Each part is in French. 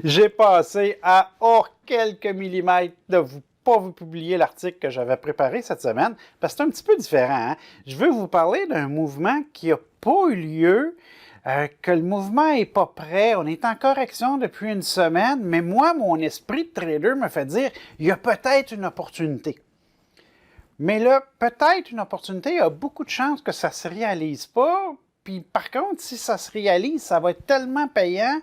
J'ai passé à quelques millimètres de pas vous publier l'article que j'avais préparé cette semaine, parce que c'est un petit peu différent. Hein? Je veux vous parler d'un mouvement qui n'a pas eu lieu, que le mouvement n'est pas prêt. On est en correction depuis une semaine, mais moi, mon esprit de trader me fait dire il y a peut-être une opportunité. Mais là, peut-être une opportunité, il y a beaucoup de chances que ça ne se réalise pas. Puis par contre, si ça se réalise, ça va être tellement payant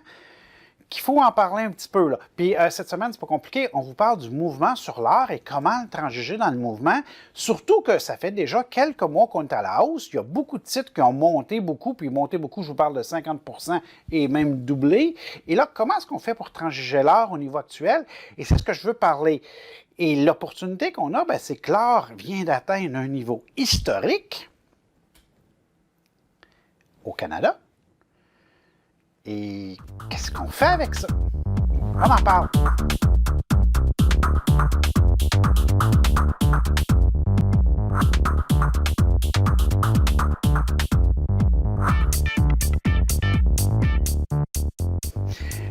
qu'il faut en parler un petit peu. Là. Puis cette semaine, c'est pas compliqué. On vous parle du mouvement sur l'or et comment le transiger dans le mouvement. Surtout que ça fait déjà quelques mois qu'on est à la hausse. Il y a beaucoup de titres qui ont monté beaucoup. Puis monté beaucoup, je vous parle de 50% et même doublé. Et là, comment est-ce qu'on fait pour transiger l'or au niveau actuel? Et c'est ce que je veux parler. Et l'opportunité qu'on a, c'est que l'or vient d'atteindre un niveau historique au Canada. Et qu'est-ce qu'on fait avec ça? On en parle.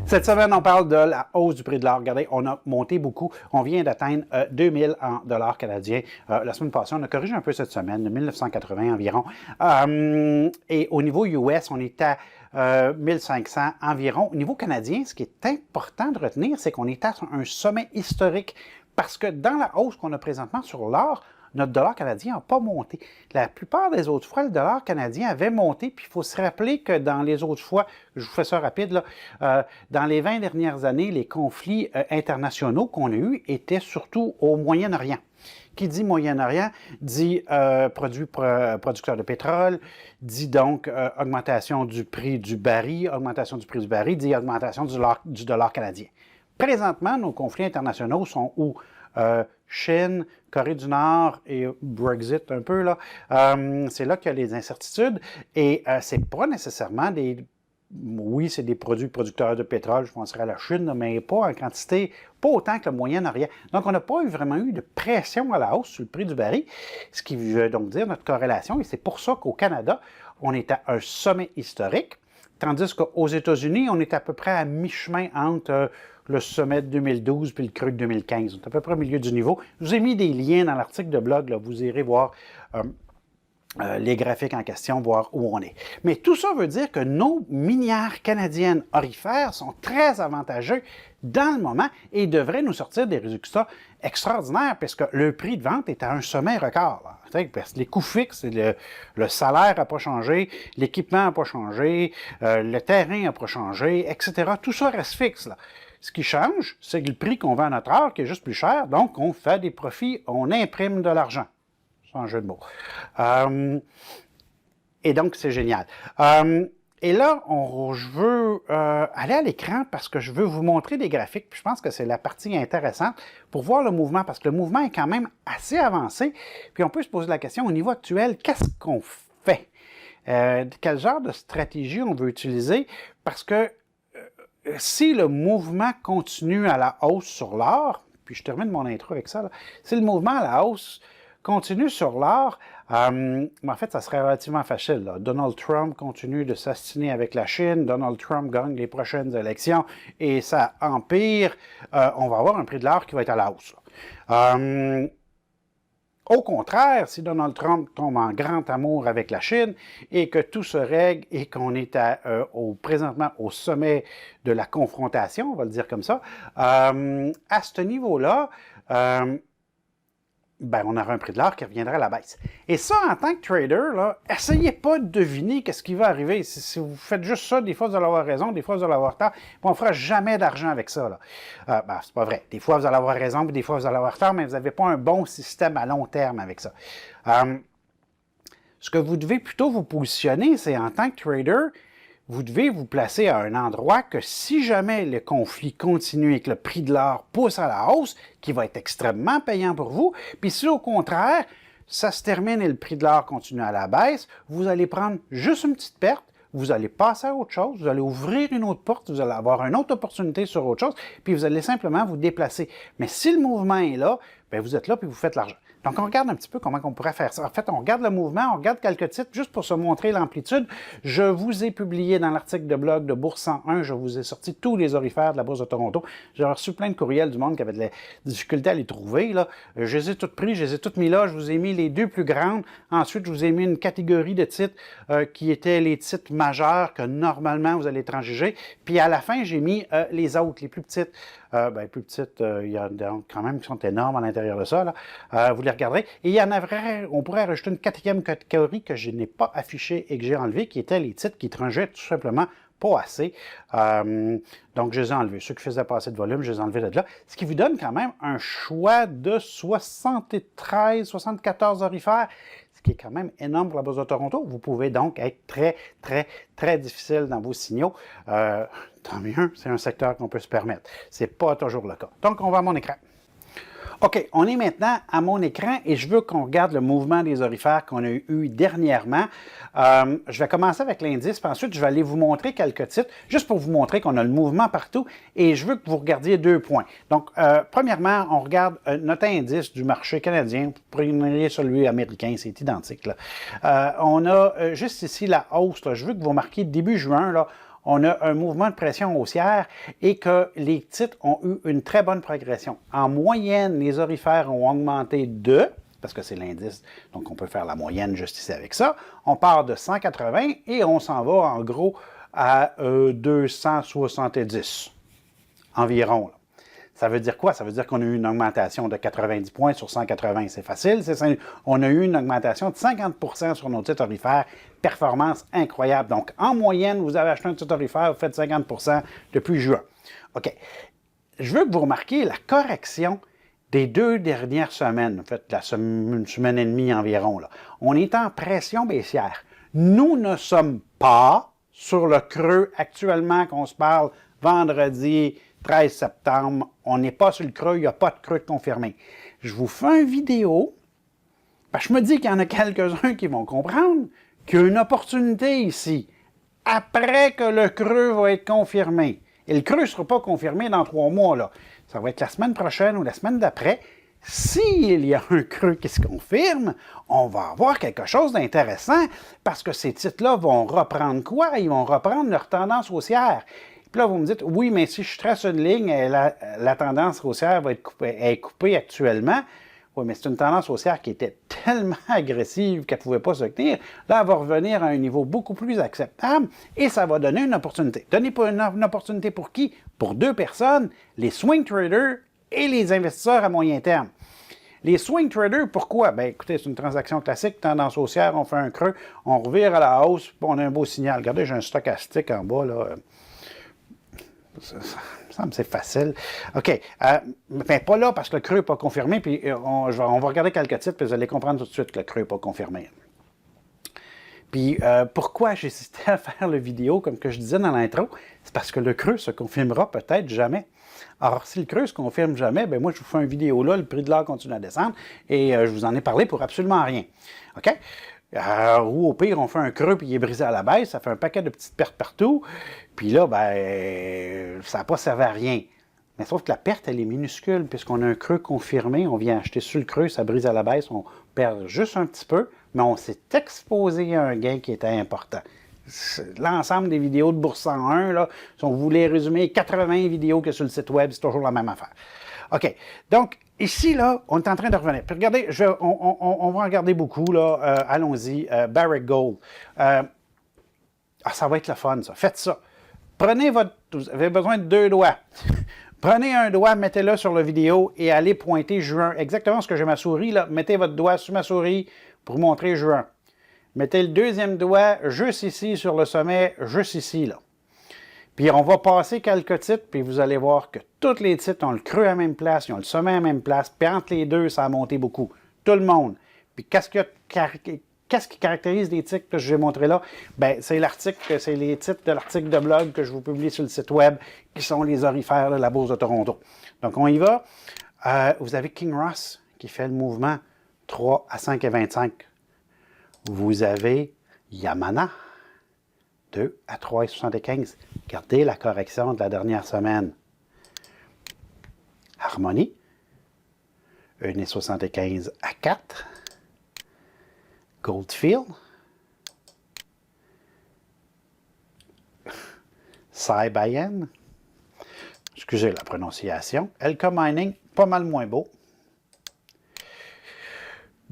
Cette semaine, on parle de la hausse du prix de l'or. Regardez, on a monté beaucoup. On vient d'atteindre 2000 en dollars canadiens. La semaine passée, on a corrigé un peu cette semaine, de 1980 environ. Et au niveau US, on est à 1500 environ. Au niveau canadien, ce qui est important de retenir, c'est qu'on est à un sommet historique. Parce que dans la hausse qu'on a présentement sur l'or, notre dollar canadien n'a pas monté. La plupart des autres fois, le dollar canadien avait monté, puis il faut se rappeler que dans les autres fois, je vous fais ça rapide, là, dans les 20 dernières années, les conflits internationaux qu'on a eus étaient surtout au Moyen-Orient. Qui dit Moyen-Orient dit producteur de pétrole, dit donc augmentation du prix du baril, augmentation du prix du baril, dit augmentation du dollar canadien. Présentement, nos conflits internationaux sont où? Chine, Corée du Nord et Brexit un peu, là. C'est là qu'il y a les incertitudes et c'est pas nécessairement des... Oui, c'est des produits producteurs de pétrole, je penserais à la Chine, mais pas en quantité, pas autant que le Moyen-Orient. Donc, on n'a pas vraiment eu de pression à la hausse sur le prix du baril, ce qui veut donc dire notre corrélation, et c'est pour ça qu'au Canada, on est à un sommet historique, tandis qu'aux États-Unis, on est à peu près à mi-chemin entre le sommet de 2012 puis le creux de 2015. On est à peu près au milieu du niveau. Je vous ai mis des liens dans l'article de blog, là, vous irez voir les graphiques en question, voir où on est. Mais tout ça veut dire que nos minières canadiennes orifères sont très avantageux dans le moment et devraient nous sortir des résultats extraordinaires puisque le prix de vente est à un sommet record. Là. Parce que les coûts fixes, le salaire n'a pas changé, l'équipement n'a pas changé, le terrain n'a pas changé, etc. Tout ça reste fixe. Là. Ce qui change, c'est que le prix qu'on vend à notre or qui est juste plus cher, donc on fait des profits, on imprime de l'argent. Sans jeu de mots. Et donc, c'est génial. Et là, je veux aller à l'écran parce que je veux vous montrer des graphiques. Puis je pense que c'est la partie intéressante pour voir le mouvement, parce que le mouvement est quand même assez avancé. Puis on peut se poser la question, au niveau actuel, qu'est-ce qu'on fait? Quel genre de stratégie on veut utiliser? Parce que si le mouvement continue à la hausse sur l'or, puis je termine mon intro avec ça, là, si le mouvement à la hausse continue sur l'or, en fait, ça serait relativement facile. Là. Donald Trump continue de s'astiner avec la Chine, Donald Trump gagne les prochaines élections et ça empire. On va avoir un prix de l'or qui va être à la hausse. Au contraire, si Donald Trump tombe en grand amour avec la Chine et que tout se règle et qu'on est présentement au sommet de la confrontation, on va le dire comme ça, à ce niveau-là, on aura un prix de l'or qui reviendra à la baisse. Et ça, en tant que trader, là, essayez pas de deviner qu'est-ce qui va arriver. Si vous faites juste ça, des fois vous allez avoir raison, des fois vous allez avoir tort, puis on ne fera jamais d'argent avec ça. C'est pas vrai. Des fois vous allez avoir raison, puis des fois vous allez avoir tort, mais vous n'avez pas un bon système à long terme avec ça. Ce que vous devez plutôt vous positionner, c'est en tant que trader, vous devez vous placer à un endroit que si jamais le conflit continue et que le prix de l'or pousse à la hausse, qui va être extrêmement payant pour vous, puis si au contraire, ça se termine et le prix de l'or continue à la baisse, vous allez prendre juste une petite perte, vous allez passer à autre chose, vous allez ouvrir une autre porte, vous allez avoir une autre opportunité sur autre chose, puis vous allez simplement vous déplacer. Mais si le mouvement est là, vous êtes là puis vous faites l'argent. Donc, on regarde un petit peu comment on pourrait faire ça. En fait, on regarde le mouvement, on regarde quelques titres juste pour se montrer l'amplitude. Je vous ai publié dans l'article de blog de Bourse 101, je vous ai sorti tous les orifères de la Bourse de Toronto. J'ai reçu plein de courriels du monde qui avait de la difficulté à les trouver, là. Je les ai toutes pris, je les ai toutes mis là. Je vous ai mis les deux plus grandes. Ensuite, je vous ai mis une catégorie de titres qui étaient les titres majeurs que normalement vous allez transiger. Puis à la fin, j'ai mis les autres, les plus petites. Plus petites, il y a quand même qui sont énormes à l'intérieur de ça. Là. Vous les regarderez. Et il y en a on pourrait rajouter une quatrième catégorie que je n'ai pas affichée et que j'ai enlevée, qui était les titres qui transigeaient tout simplement pas assez. Donc, je les ai enlevés. Ceux qui faisaient pas assez de volume, je les ai enlevés de là. Ce qui vous donne quand même un choix de 73, 74 orifères, ce qui est quand même énorme pour la Bourse de Toronto. Vous pouvez donc être très, très, très difficile dans vos signaux. Tant mieux, c'est un secteur qu'on peut se permettre. Ce n'est pas toujours le cas. Donc, on va à mon écran. OK, on est maintenant à mon écran et je veux qu'on regarde le mouvement des orifères qu'on a eu dernièrement. Je vais commencer avec l'indice, puis ensuite, je vais aller vous montrer quelques titres, juste pour vous montrer qu'on a le mouvement partout, et je veux que vous regardiez 2 points. Donc, premièrement, on regarde notre indice du marché canadien. Vous prenez celui américain, c'est identique. Là. On a juste ici la hausse. Là. Je veux que vous remarquiez début juin, là, on a un mouvement de pression haussière et que les titres ont eu une très bonne progression. En moyenne, les orifères ont augmenté de, parce que c'est l'indice, donc on peut faire la moyenne juste ici avec ça, on part de 180 et on s'en va en gros à 270 environ. Là. Ça veut dire quoi? Ça veut dire qu'on a eu une augmentation de 90 points sur 180. C'est facile. On a eu une augmentation de 50 sur nos titres orifères. Performance incroyable. Donc, en moyenne, vous avez acheté un titre orifère, vous faites 50 depuis juin. OK. Je veux que vous remarquiez la correction des 2 dernières semaines. En fait, une semaine et demie environ. Là. On est en pression baissière. Nous ne sommes pas sur le creux actuellement qu'on se parle vendredi 13 septembre, on n'est pas sur le creux, il n'y a pas de creux de confirmé. Je vous fais une vidéo, parce que je me dis qu'il y en a quelques-uns qui vont comprendre qu'il y a une opportunité ici, après que le creux va être confirmé. Et le creux ne sera pas confirmé dans 3 mois, là. Ça va être la semaine prochaine ou la semaine d'après. S'il y a un creux qui se confirme, on va avoir quelque chose d'intéressant, parce que ces titres-là vont reprendre quoi? Ils vont reprendre leur tendance haussière. Puis là, vous me dites, oui, mais si je trace une ligne, la tendance haussière va être coupée actuellement. Oui, mais c'est une tendance haussière qui était tellement agressive qu'elle ne pouvait pas se tenir. Là, elle va revenir à un niveau beaucoup plus acceptable et ça va donner une opportunité. Donner une opportunité pour qui? Pour 2 personnes, les swing traders et les investisseurs à moyen terme. Les swing traders, pourquoi? Bien, écoutez, c'est une transaction classique, tendance haussière, on fait un creux, on revire à la hausse, puis on a un beau signal. Regardez, j'ai un stochastique en bas, là. Ça me semble c'est facile. OK. Mais pas là parce que le creux n'est pas confirmé. Puis on va regarder quelques titres, puis vous allez comprendre tout de suite que le creux n'est pas confirmé. Puis pourquoi j'hésitais à faire la vidéo, comme que je disais dans l'intro, c'est parce que le creux se confirmera peut-être jamais. Alors, si le creux se confirme jamais, bien moi, je vous fais une vidéo là, le prix de l'or continue à descendre, et je vous en ai parlé pour absolument rien. OK? Ou au pire, on fait un creux puis il est brisé à la baisse, ça fait un paquet de petites pertes partout. Puis là, ben, ça n'a pas servi à rien. Mais sauf que la perte, elle est minuscule, puisqu'on a un creux confirmé, on vient acheter sur le creux, ça brise à la baisse, on perd juste un petit peu, mais on s'est exposé à un gain qui était important. L'ensemble des vidéos de Bourse 101, là, si on voulait résumer 80 vidéos que sur le site web, c'est toujours la même affaire. OK. Donc, ici, là, on est en train de revenir. Puis regardez, on va en regarder beaucoup, là. Allons-y. Barrick Gold. Ça va être le fun, ça. Faites ça. Prenez vous avez besoin de 2 doigts. Prenez un doigt, mettez-le sur la vidéo et allez pointer juin. Exactement ce que j'ai ma souris, là. Mettez votre doigt sur ma souris pour montrer juin. Mettez le deuxième doigt juste ici sur le sommet, juste ici, là. Puis on va passer quelques titres, puis vous allez voir que tous les titres ont le creux à la même place, ils ont le sommet à la même place, puis entre les deux, ça a monté beaucoup. Tout le monde. Puis qu'est-ce qui caractérise les titres que je vais montrer là? Bien, c'est les titres de l'article de blog que je vous publie sur le site web, qui sont les orifères de la Bourse de Toronto. Donc, on y va. Vous avez King Ross qui fait le mouvement 3 à 5,25. Vous avez Yamana 2 à 3,75. Regardez la correction de la dernière semaine. Harmony 1,75 à 4. Goldfield. Cybayen. Excusez la prononciation. Elka Mining, pas mal moins beau.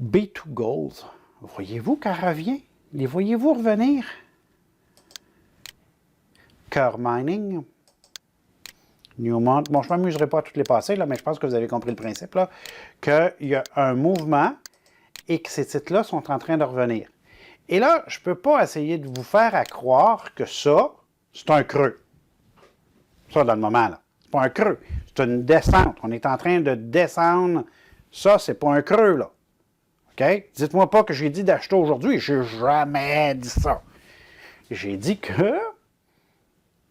B2 Gold. Voyez-vous qu'elle revient? Les voyez-vous revenir? Coeur Mining. Newmont. Bon, je ne m'amuserai pas à toutes les passer, là, mais je pense que vous avez compris le principe, là, qu'il y a un mouvement et que ces titres-là sont en train de revenir. Et là, je ne peux pas essayer de vous faire à croire que ça, c'est un creux. Ça, dans le moment, là. C'est pas un creux. C'est une descente. On est en train de descendre. Ça, c'est pas un creux, là. OK? Dites-moi pas que j'ai dit d'acheter aujourd'hui. J'ai jamais dit ça. J'ai dit que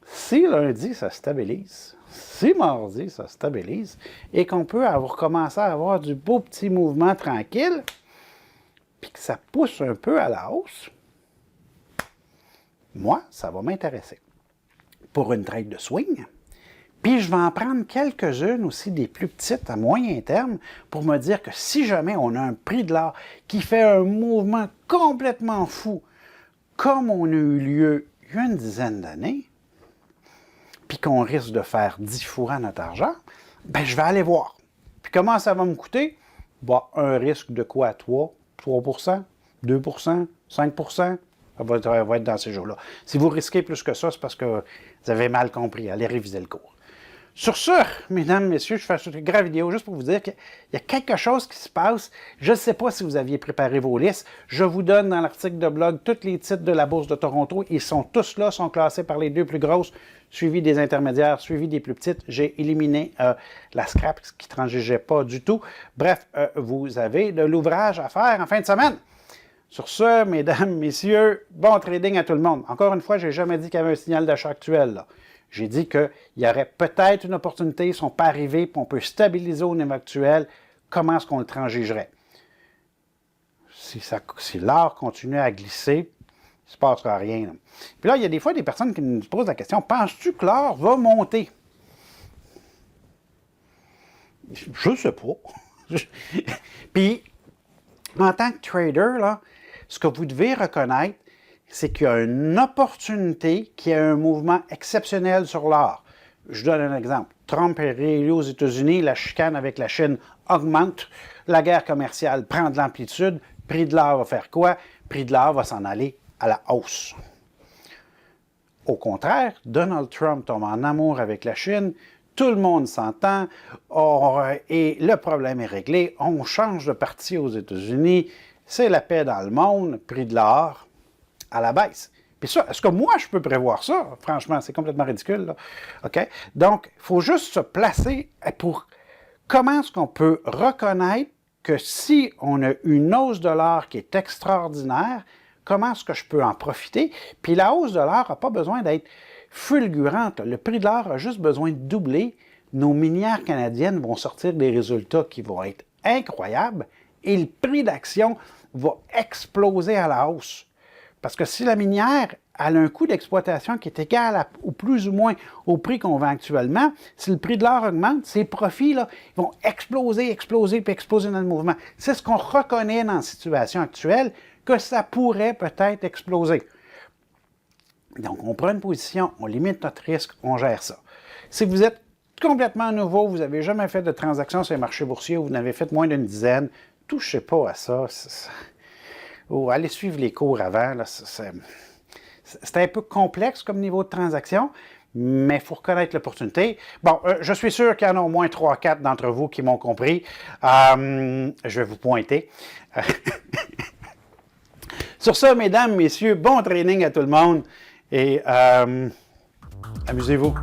si lundi, ça stabilise, si mardi, ça stabilise, et qu'on peut recommencer à avoir du beau petit mouvement tranquille, puis que ça pousse un peu à la hausse, moi, ça va m'intéresser. Pour une trade de swing, puis je vais en prendre quelques-unes aussi des plus petites à moyen terme pour me dire que si jamais on a un prix de l'or qui fait un mouvement complètement fou, comme on a eu lieu il y a une dizaine d'années, puis qu'on risque de faire 10 fois notre argent, ben je vais aller voir. Puis comment ça va me coûter? Bon, un risque de quoi? 3 2 5 ça va être dans ces jours-là. Si vous risquez plus que ça, c'est parce que vous avez mal compris. Allez réviser le cours. Sur ce, mesdames, messieurs, je fais cette grave vidéo juste pour vous dire qu'il y a quelque chose qui se passe. Je ne sais pas si vous aviez préparé vos listes. Je vous donne dans l'article de blog tous les titres de la Bourse de Toronto. Ils sont tous là, sont classés par les deux plus grosses, suivi des intermédiaires, suivi des plus petites. J'ai éliminé la scrap qui ne transigeait pas du tout. Bref, vous avez de l'ouvrage à faire en fin de semaine. Sur ce, mesdames, messieurs, bon trading à tout le monde. Encore une fois, je n'ai jamais dit qu'il y avait un signal d'achat actuel, là. J'ai dit qu'il y aurait peut-être une opportunité, ils ne sont pas arrivés, puis on peut stabiliser au niveau actuel. Comment est-ce qu'on le transigerait? Si l'or continue à glisser, il ne se passera rien, là. Puis là, il y a des fois des personnes qui nous posent la question, penses-tu que l'or va monter? Je ne sais pas. Puis, en tant que trader, là, ce que vous devez reconnaître, c'est qu'il y a une opportunité, qu'il y a un mouvement exceptionnel sur l'or. Je donne un exemple. Trump est réélu aux États-Unis, la chicane avec la Chine augmente, la guerre commerciale prend de l'amplitude, prix de l'or va faire quoi? Prix de l'or va s'en aller à la hausse. Au contraire, Donald Trump tombe en amour avec la Chine, tout le monde s'entend, et le problème est réglé, on change de parti aux États-Unis, c'est la paix dans le monde, prix de l'or à la baisse. Puis ça, est-ce que moi, je peux prévoir ça? Franchement, c'est complètement ridicule, là. OK? Donc, il faut juste se placer pour comment est-ce qu'on peut reconnaître que si on a une hausse de l'or qui est extraordinaire, comment est-ce que je peux en profiter? Puis la hausse de l'or n'a pas besoin d'être fulgurante. Le prix de l'or a juste besoin de doubler. Nos minières canadiennes vont sortir des résultats qui vont être incroyables et le prix d'action va exploser à la hausse. Parce que si la minière a un coût d'exploitation qui est égal ou plus ou moins au prix qu'on vend actuellement, si le prix de l'or augmente, ses profits là, ils vont exploser, puis exploser dans le mouvement. C'est ce qu'on reconnaît dans la situation actuelle, que ça pourrait peut-être exploser. Donc, on prend une position, on limite notre risque, on gère ça. Si vous êtes complètement nouveau, vous n'avez jamais fait de transaction sur les marchés boursiers, ou vous n'avez fait moins d'une dizaine, touchez pas à ça. Allez suivre les cours avant. C'est un peu complexe comme niveau de transaction, mais il faut reconnaître l'opportunité. Bon, je suis sûr qu'il y en a au moins 3-4 d'entre vous qui m'ont compris. Je vais vous pointer. Sur ce, mesdames, messieurs, bon training à tout le monde et amusez-vous.